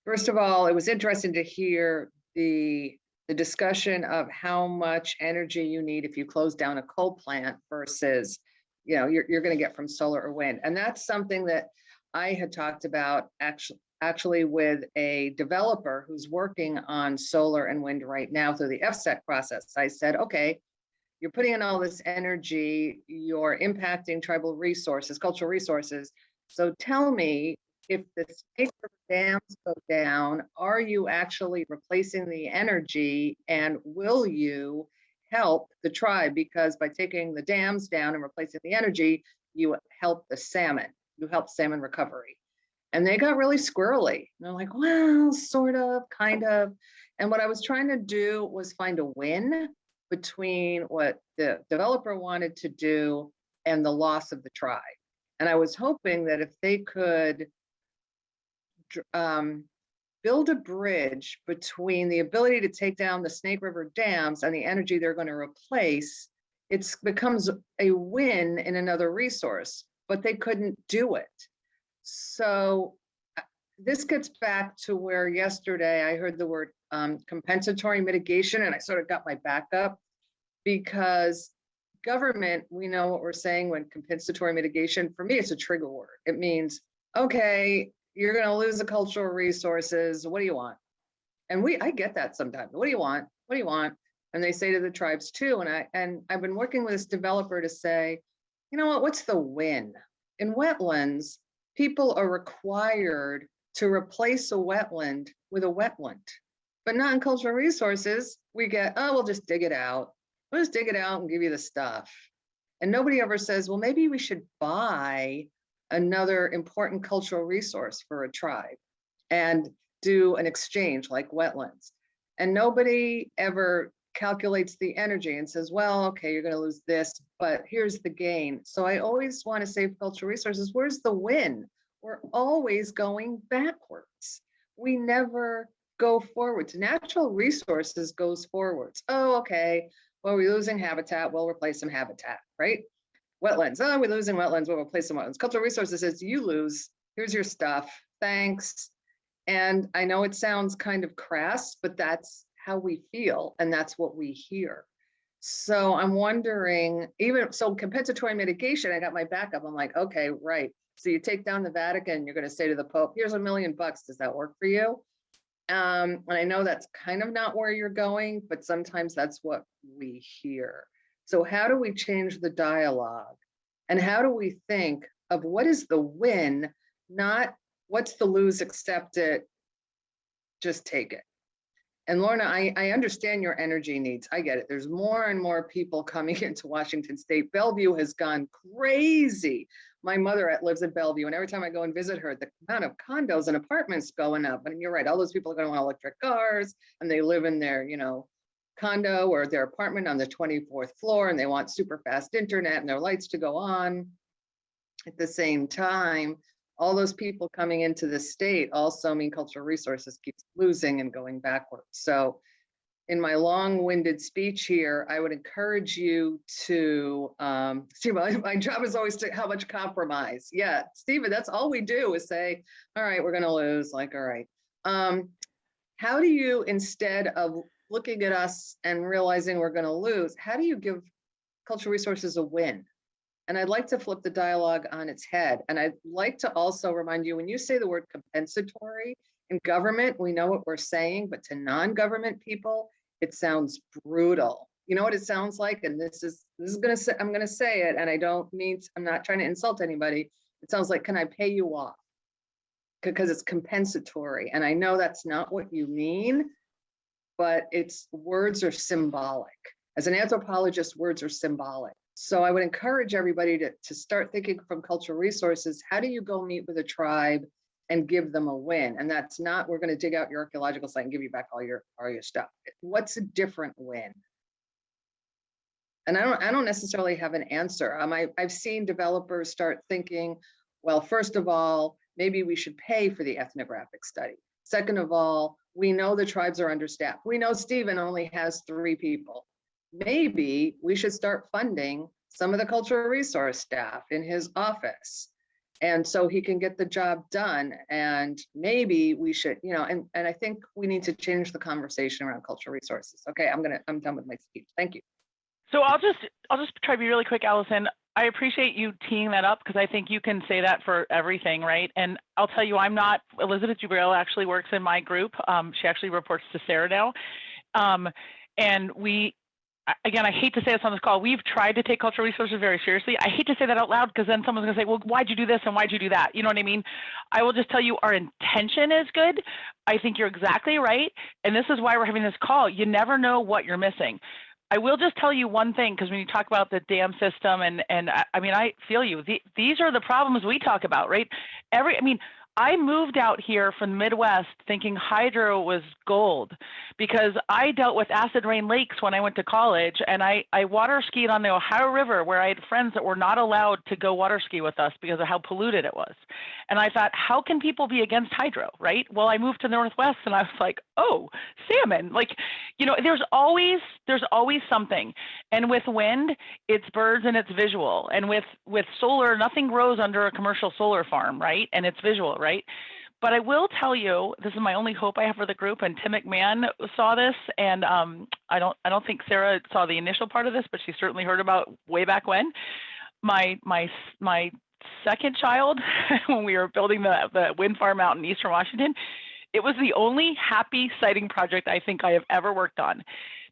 First of all, it was interesting to hear the discussion of how much energy you need if you close down a coal plant versus, you know, you're going to get from solar or wind. And that's something that I had talked about actually with a developer who's working on solar and wind right now through the FSEC process. I said, okay, you're putting in all this energy, you're impacting tribal resources, cultural resources. So tell me, if the Snake River dams go down, are you actually replacing the energy, and will you help the tribe? Because by taking the dams down and replacing the energy, you help the salmon, you help salmon recovery. And they got really squirrely. And they're like, well, sort of, kind of. And what I was trying to do was find a win between what the developer wanted to do and the loss of the tribe. And I was hoping that if they could build a bridge between the ability to take down the Snake River dams and the energy they're going to replace, it becomes a win in another resource, but they couldn't do it. So this gets back to where yesterday I heard the word compensatory mitigation, and I sort of got my back up, because government, we know what we're saying when compensatory mitigation, for me, it's a trigger word. It means, okay, you're going to lose the cultural resources. What do you want? And I get that sometimes. What do you want? What do you want? And they say to the tribes too. And I've been working with this developer to say, you know what? What's the win? In wetlands, people are required to replace a wetland with a wetland, but not in cultural resources. We get, oh, we'll just dig it out. We'll just dig it out and give you the stuff. And nobody ever says, well, maybe we should buy another important cultural resource for a tribe and do an exchange like wetlands. And nobody ever calculates the energy and says, well, okay, you're going to lose this, but here's the gain. So I always want to save cultural resources. Where's the win? We're always going backwards. We never go forwards. Natural resources goes forwards. Oh, okay. Well, we're losing habitat, we'll replace some habitat, right? Wetlands, oh, we're losing wetlands, we'll replace some wetlands. Cultural resources says, you lose, here's your stuff, thanks. And I know it sounds kind of crass, but that's how we feel, and that's what we hear. So I'm wondering, even so, compensatory mitigation, I got my backup. I'm like, okay, right. So you take down the Vatican, you're going to say to the Pope, here's $1 million. Does that work for you? And I know that's kind of not where you're going, but sometimes that's what we hear. So how do we change the dialogue? And how do we think of what is the win, not what's the lose, accept it, just take it. And Lorna, I understand your energy needs. I get it. There's more and more people coming into Washington State. Bellevue has gone crazy. My mother lives in Bellevue, and every time I go and visit her, the amount of condos and apartments going up. And you're right, all those people are going to want electric cars, and they live in their, you know, condo or their apartment on the 24th floor, and they want super fast internet and their lights to go on at the same time. All those people coming into the state also mean cultural resources keeps losing and going backwards. So in my long-winded speech here, I would encourage you to see, my job is always to how much compromise. Yeah, Stephen, that's all we do is say, all right, we're going to lose, like, all right. How do you, instead of looking at us and realizing we're going to lose, how do you give cultural resources a win? And I'd like to flip the dialogue on its head. And I'd like to also remind you, when you say the word compensatory in government, we know what we're saying, but to non-government people, it sounds brutal. You know what it sounds like? And this is gonna say, I'm gonna say it, and I don't mean, I'm not trying to insult anybody. It sounds like, can I pay you off? Because it's compensatory. And I know that's not what you mean, but words are symbolic. As an anthropologist, words are symbolic. So I would encourage everybody to start thinking from cultural resources. How do you go meet with a tribe and give them a win? And that's not, we're going to dig out your archaeological site and give you back all your stuff. What's a different win? And I don't necessarily have an answer. I've seen developers start thinking, well, first of all, maybe we should pay for the ethnographic study. Second of all, we know the tribes are understaffed. We know Stephen only has 3 people. Maybe we should start funding some of the cultural resource staff in his office. And so he can get the job done. And maybe we should, and I think we need to change the conversation around cultural resources. Okay, I'm done with my speech. Thank you. So I'll just try to be really quick, Allison. I appreciate you teeing that up because I think you can say that for everything, right? And I'll tell you, Elizabeth Jubril actually works in my group. She actually reports to Sarah now. And again, I hate to say this on this call, we've tried to take cultural resources very seriously. I hate to say that out loud because then someone's gonna say, well, why'd you do this and why'd you do that? You know what I mean? I will just tell you our intention is good. I think you're exactly right. And this is why we're having this call. You never know what you're missing. I will just tell you one thing, because when you talk about the dam system and I mean, I feel you. These are the problems we talk about, right? I moved out here from the Midwest thinking hydro was gold because I dealt with acid rain lakes when I went to college, and I water skied on the Ohio River where I had friends that were not allowed to go water ski with us because of how polluted it was. And I thought, how can people be against hydro, right? Well, I moved to the Northwest and I was like, oh, salmon. Like, there's always something. And with wind, it's birds and it's visual. And with solar, nothing grows under a commercial solar farm, right? And it's visual, right? But I will tell you, this is my only hope I have for the group, and Tim McMahon saw this, and I don't think Sarah saw the initial part of this, but she certainly heard about way back when. My second child, when we were building the wind farm out in Eastern Washington, it was the only happy siting project I think I have ever worked on,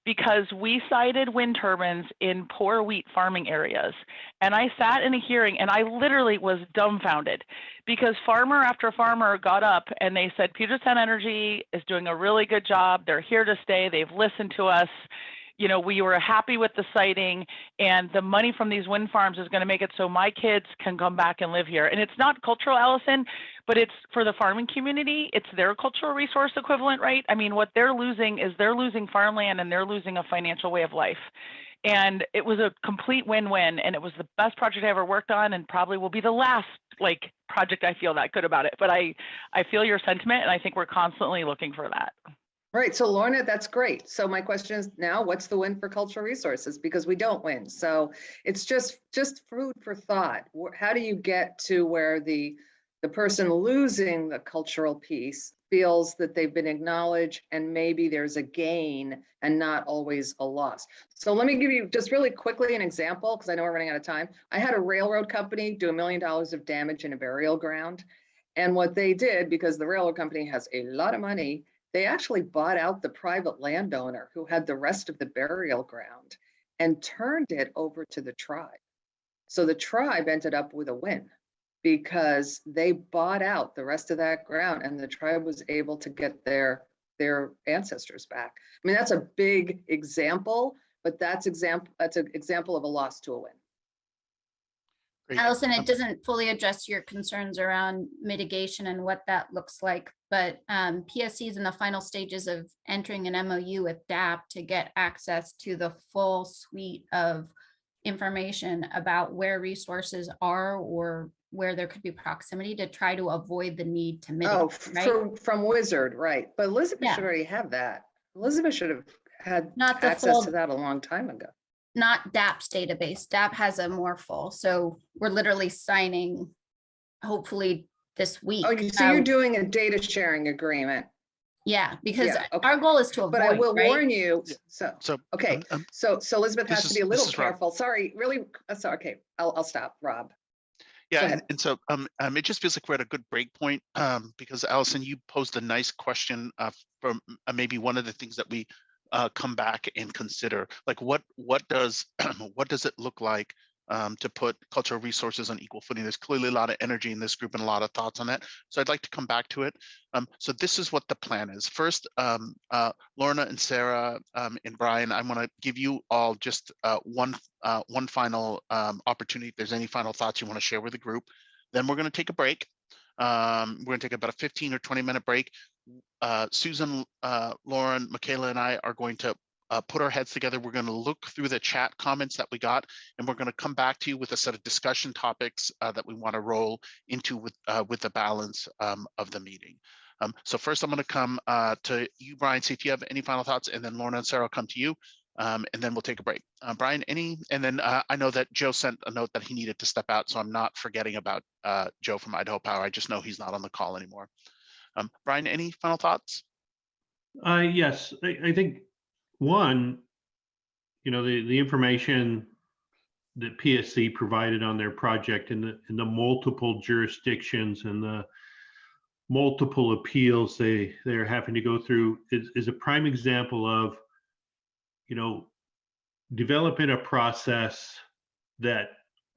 because we sited wind turbines in poor wheat farming areas. And I sat in a hearing and I literally was dumbfounded because farmer after farmer got up and they said, Puget Sound Energy is doing a really good job. They're here to stay. They've listened to us. We were happy with the siting, and the money from these wind farms is going to make it so my kids can come back and live here. And it's not cultural, Allison, but it's for the farming community. It's their cultural resource equivalent, right? I mean, what they're losing is they're losing farmland and they're losing a financial way of life. And it was a complete win-win, and it was the best project I ever worked on, and probably will be the last project I feel that good about it. But I feel your sentiment, and I think we're constantly looking for that. Right. So Lorna, that's great. So my question is now, what's the win for cultural resources? Because we don't win. So it's just food for thought. How do you get to where the person losing the cultural piece feels that they've been acknowledged and maybe there's a gain and not always a loss? So let me give you just really quickly an example, because I know we're running out of time. I had a railroad company do $1 million of damage in a burial ground. And what they did, because the railroad company has a lot of money, they actually bought out the private landowner who had the rest of the burial ground and turned it over to the tribe. So the tribe ended up with a win because they bought out the rest of that ground and the tribe was able to get their ancestors back. I mean, that's a big example, but that's an example of a loss to a win. Great. Allison, it doesn't fully address your concerns around mitigation and what that looks like, but PSC is in the final stages of entering an MOU with DAP to get access to the full suite of information about where resources are or where there could be proximity to try to avoid the need to mitigate. Oh, from Wizard, right. But Elizabeth should already have that. Elizabeth should have had access to that a long time ago. Not DAP's database. DAP has a more full. So we're literally signing, hopefully this week. Oh, so you're doing a data sharing agreement. Yeah, because our goal is to avoid. But I will warn you. So okay. Okay. So Elizabeth has to be a little careful. Sorry, really. Sorry. Okay, I'll stop. Rob. Yeah, and so it just feels like we're at a good break point because Allison, you posed a nice question from maybe one of the things that we come back and consider, like what does it look like to put cultural resources on equal footing. There's clearly a lot of energy in this group and a lot of thoughts on that. So I'd like to come back to it. So this is what the plan is. First, Lorna and Sarah and Brian, I'm going to give you all just one final opportunity. If there's any final thoughts you want to share with the group, then we're going to take a break. We're going to take about a 15 or 20-minute break. Susan, Lauren, Michaela, and I are going to put our heads together. We're going to look through the chat comments that we got, and we're going to come back to you with a set of discussion topics that we want to roll into with the balance of the meeting. So first, I'm going to come to you, Brian, see if you have any final thoughts, and then Lorna and Sarah will come to you, and then we'll take a break. Brian, any? And then I know that Joe sent a note that he needed to step out, so I'm not forgetting about Joe from Idaho Power. I just know he's not on the call anymore. Brian, any final thoughts? Yes, I think one, the information that PSC provided on their project and the multiple jurisdictions and the multiple appeals they're having to go through is a prime example of, developing a process that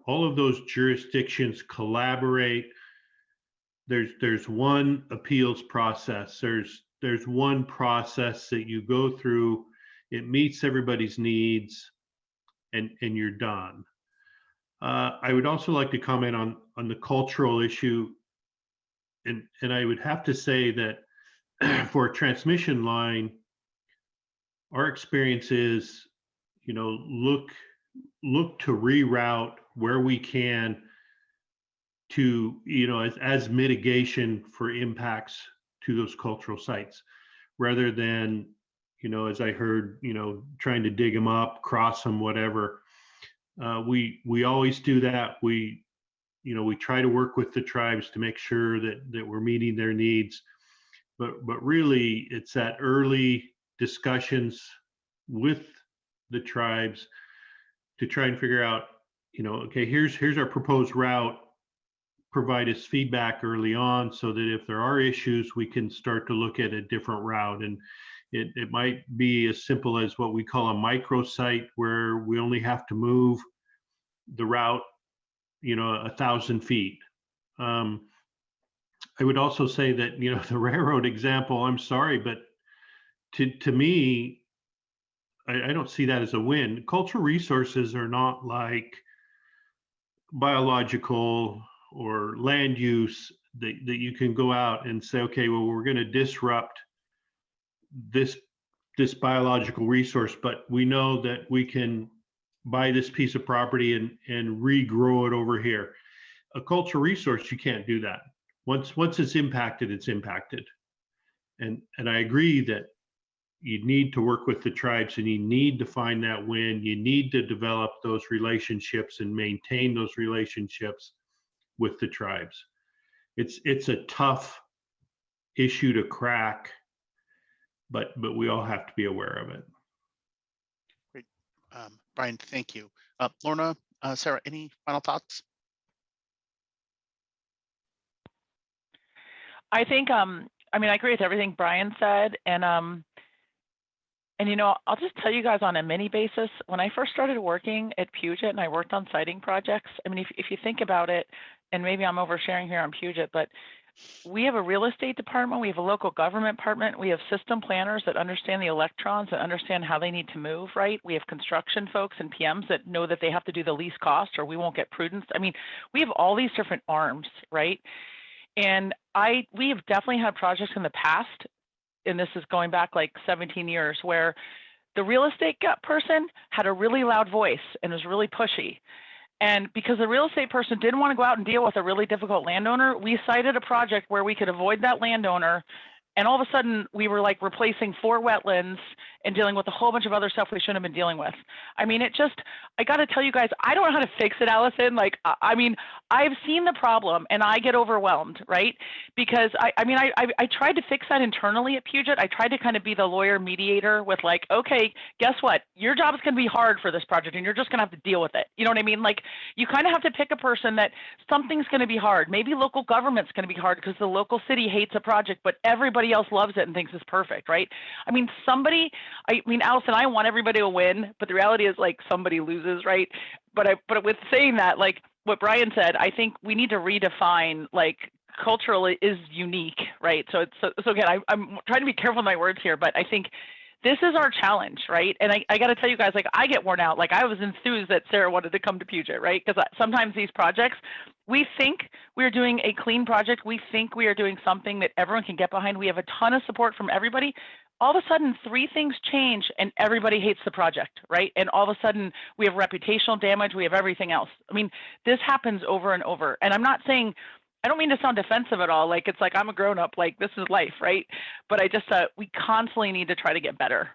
all of those jurisdictions collaborate. There's one appeals process. There's one process that you go through. It meets everybody's needs, and you're done. I would also like to comment on the cultural issue, and I would have to say that for a transmission line, our experience is, look to reroute where we can to, as mitigation for impacts to those cultural sites, rather than, as I heard, trying to dig them up, cross them, whatever. We always do that. We try to work with the tribes to make sure that we're meeting their needs, but really it's that early discussions with the tribes to try and figure out, okay, here's our proposed route. Provide us feedback early on so that if there are issues, we can start to look at a different route. And it might be as simple as what we call a microsite, where we only have to move the route, 1,000 feet. I would also say that, the railroad example, I'm sorry, but to me, I don't see that as a win. Cultural resources are not like biological or land use that you can go out and say, okay, well, we're going to disrupt this biological resource, but we know that we can buy this piece of property and regrow it over here. A cultural resource, you can't do that. Once it's impacted, it's impacted. And I agree that you need to work with the tribes, and you need to find that win. You need to develop those relationships and maintain those relationships with the tribes. It's a tough issue to crack, but we all have to be aware of it. Great. Brian, thank you. Lorna, Sarah, any final thoughts? I think, I agree with everything Brian said. And I'll just tell you guys on a mini basis, when I first started working at Puget and I worked on siting projects, if you think about it, and maybe I'm oversharing here on Puget, but we have a real estate department, we have a local government department, we have system planners that understand the electrons and understand how they need to move, right? We have construction folks and PMs that know that they have to do the least cost or we won't get prudence. We have all these different arms, right? And we have definitely had projects in the past, and this is going back like 17 years, where the real estate person had a really loud voice and was really pushy. And because the real estate person didn't want to go out and deal with a really difficult landowner, we cited a project where we could avoid that landowner. And all of a sudden we were like replacing 4 wetlands and dealing with a whole bunch of other stuff we shouldn't have been dealing with. I got to tell you guys, I don't know how to fix it, Allison. I've seen the problem and I get overwhelmed, right? Because I tried to fix that internally at Puget. I tried to kind of be the lawyer mediator with okay, guess what? Your job is going to be hard for this project and you're just going to have to deal with it. You know what I mean? You kind of have to pick a person that something's going to be hard. Maybe local government's going to be hard because the local city hates a project, but everybody everybody else loves it and thinks it's perfect, right? I mean, Allison, I want everybody to win, but the reality is like somebody loses, right? But with saying that, like what Brian said, I think we need to redefine like cultural is unique, right? So again, I'm trying to be careful with my words here, but I think this is our challenge, right? And I got to tell you guys, like I get worn out. Like I was enthused that Sarah wanted to come to Puget, right? Because sometimes these projects, we think we're doing a clean project. We think we are doing something that everyone can get behind. We have a ton of support from everybody. All of a sudden, 3 things change and everybody hates the project, right? And all of a sudden, we have reputational damage. We have everything else. I mean, this happens over and over. And I'm not saying, I don't mean to sound defensive at all. Like, it's like, I'm a grown up, like this is life, right? But I just, we constantly need to try to get better.